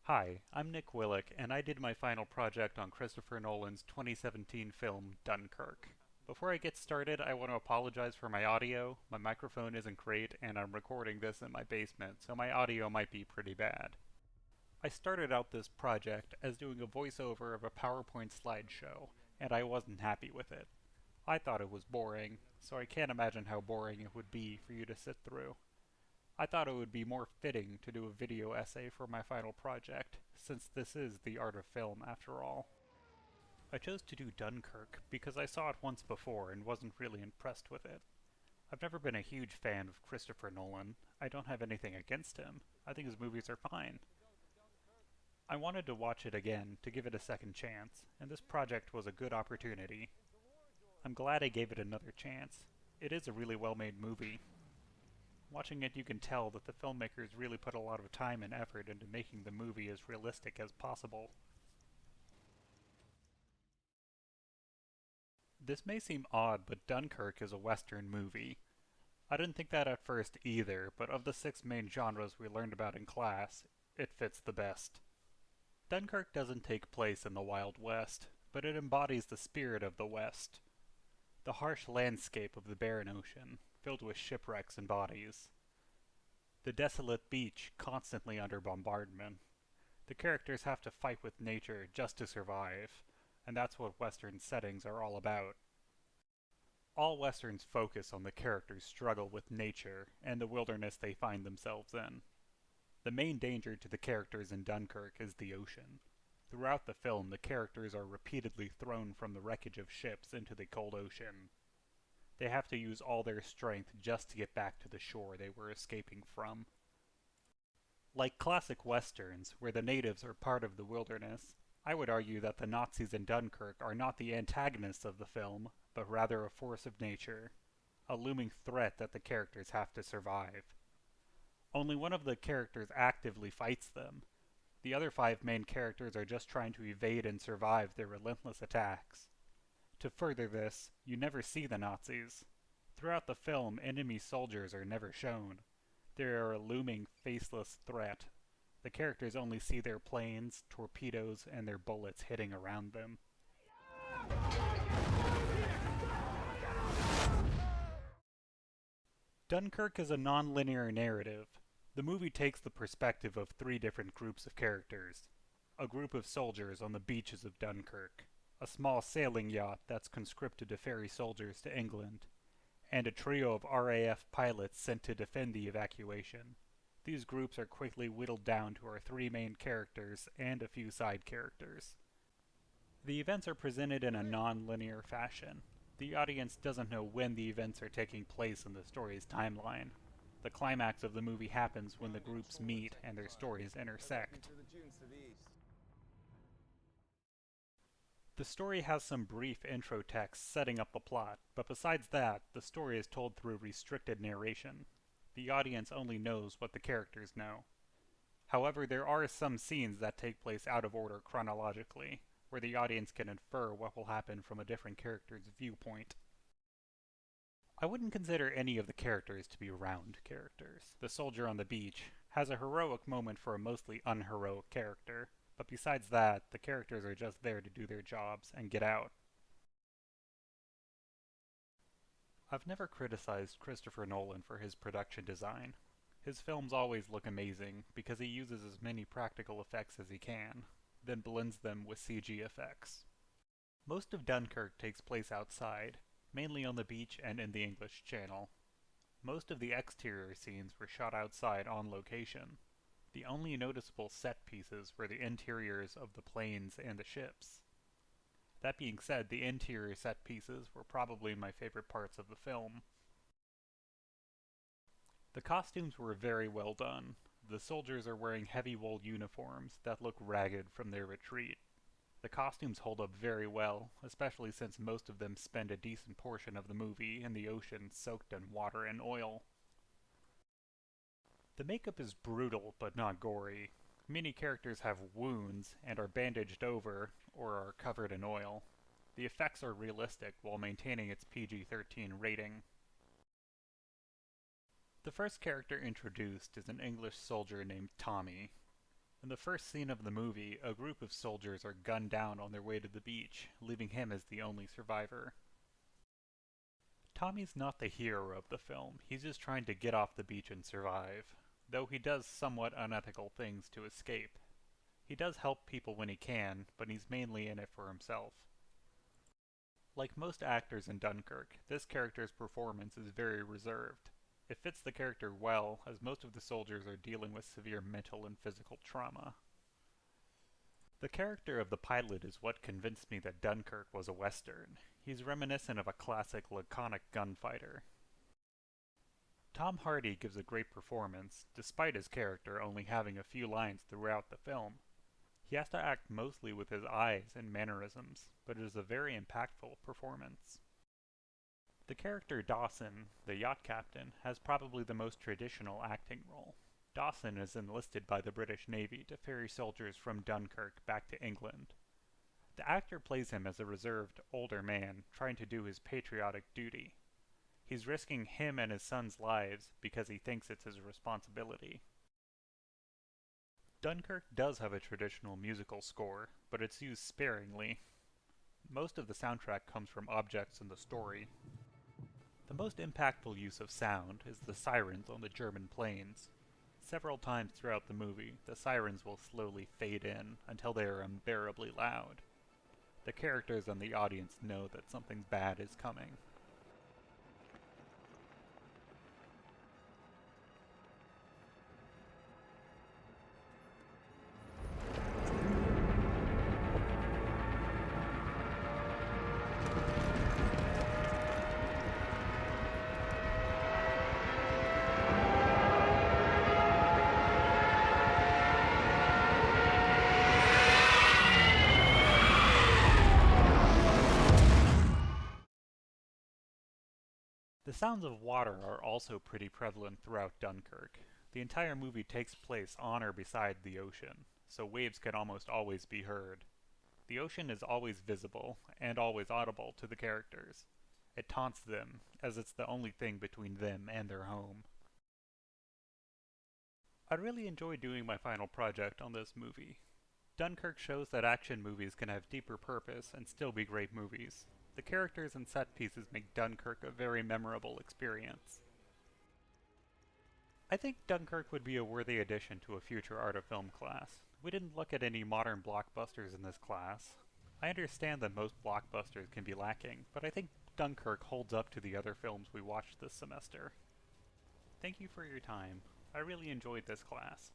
Hi, I'm Nick Willich, and I did my final project on Christopher Nolan's 2017 film Dunkirk. Before I get started, I want to apologize for my audio. My microphone isn't great, and I'm recording this in my basement, so my audio might be pretty bad. I started out this project as doing a voiceover of a PowerPoint slideshow, and I wasn't happy with it. I thought it was boring, so I can't imagine how boring it would be for you to sit through. I thought it would be more fitting to do a video essay for my final project, since this is the art of film after all. I chose to do Dunkirk because I saw it once before and wasn't really impressed with it. I've never been a huge fan of Christopher Nolan. I don't have anything against him. I think his movies are fine. I wanted to watch it again to give it a second chance, and this project was a good opportunity. I'm glad I gave it another chance. It is a really well made movie. Watching it, you can tell that the filmmakers really put a lot of time and effort into making the movie as realistic as possible. This may seem odd, but Dunkirk is a Western movie. I didn't think that at first either, but of the six main genres we learned about in class, it fits the best. Dunkirk doesn't take place in the Wild West, but it embodies the spirit of the West. The harsh landscape of the barren ocean, filled with shipwrecks and bodies. The desolate beach constantly under bombardment. The characters have to fight with nature just to survive, and that's what Western settings are all about. All Westerns focus on the characters' struggle with nature and the wilderness they find themselves in. The main danger to the characters in Dunkirk is the ocean. Throughout the film, the characters are repeatedly thrown from the wreckage of ships into the cold ocean. They have to use all their strength just to get back to the shore they were escaping from. Like classic westerns, where the natives are part of the wilderness, I would argue that the Nazis in Dunkirk are not the antagonists of the film, but rather a force of nature, a looming threat that the characters have to survive. Only one of the characters actively fights them. The other five main characters are just trying to evade and survive their relentless attacks. To further this, you never see the Nazis. Throughout the film, enemy soldiers are never shown. They are a looming, faceless threat. The characters only see their planes, torpedoes, and their bullets hitting around them. Dunkirk is a non-linear narrative. The movie takes the perspective of three different groups of characters. A group of soldiers on the beaches of Dunkirk, a small sailing yacht that's conscripted to ferry soldiers to England, and a trio of RAF pilots sent to defend the evacuation. These groups are quickly whittled down to our three main characters and a few side characters. The events are presented in a non-linear fashion. The audience doesn't know when the events are taking place in the story's timeline. The climax of the movie happens when the groups meet and their stories intersect. The story has some brief intro text setting up the plot, but besides that, the story is told through restricted narration. The audience only knows what the characters know. However, there are some scenes that take place out of order chronologically, where the audience can infer what will happen from a different character's viewpoint. I wouldn't consider any of the characters to be round characters. The soldier on the beach has a heroic moment for a mostly unheroic character, but besides that, the characters are just there to do their jobs and get out. I've never criticized Christopher Nolan for his production design. His films always look amazing because he uses as many practical effects as he can, then blends them with CG effects. Most of Dunkirk takes place outside, mainly on the beach and in the English Channel. Most of the exterior scenes were shot outside on location. The only noticeable set pieces were the interiors of the planes and the ships. That being said, the interior set pieces were probably my favorite parts of the film. The costumes were very well done. The soldiers are wearing heavy wool uniforms that look ragged from their retreat. The costumes hold up very well, especially since most of them spend a decent portion of the movie in the ocean soaked in water and oil. The makeup is brutal but not gory. Many characters have wounds and are bandaged over or are covered in oil. The effects are realistic while maintaining its PG-13 rating. The first character introduced is an English soldier named Tommy. In the first scene of the movie, a group of soldiers are gunned down on their way to the beach, leaving him as the only survivor. Tommy's not the hero of the film, he's just trying to get off the beach and survive, though he does somewhat unethical things to escape. He does help people when he can, but he's mainly in it for himself. Like most actors in Dunkirk, this character's performance is very reserved. It fits the character well, as most of the soldiers are dealing with severe mental and physical trauma. The character of the pilot is what convinced me that Dunkirk was a western. He's reminiscent of a classic laconic gunfighter. Tom Hardy gives a great performance, despite his character only having a few lines throughout the film. He has to act mostly with his eyes and mannerisms, but it is a very impactful performance. The character Dawson, the yacht captain, has probably the most traditional acting role. Dawson is enlisted by the British Navy to ferry soldiers from Dunkirk back to England. The actor plays him as a reserved, older man trying to do his patriotic duty. He's risking him and his son's lives because he thinks it's his responsibility. Dunkirk does have a traditional musical score, but it's used sparingly. Most of the soundtrack comes from objects in the story. The most impactful use of sound is the sirens on the German planes. Several times throughout the movie, the sirens will slowly fade in until they are unbearably loud. The characters and the audience know that something bad is coming. The sounds of water are also pretty prevalent throughout Dunkirk. The entire movie takes place on or beside the ocean, so waves can almost always be heard. The ocean is always visible, and always audible to the characters. It taunts them, as it's the only thing between them and their home. I really enjoyed doing my final project on this movie. Dunkirk shows that action movies can have deeper purpose and still be great movies. The characters and set pieces make Dunkirk a very memorable experience. I think Dunkirk would be a worthy addition to a future art of film class. We didn't look at any modern blockbusters in this class. I understand that most blockbusters can be lacking, but I think Dunkirk holds up to the other films we watched this semester. Thank you for your time. I really enjoyed this class.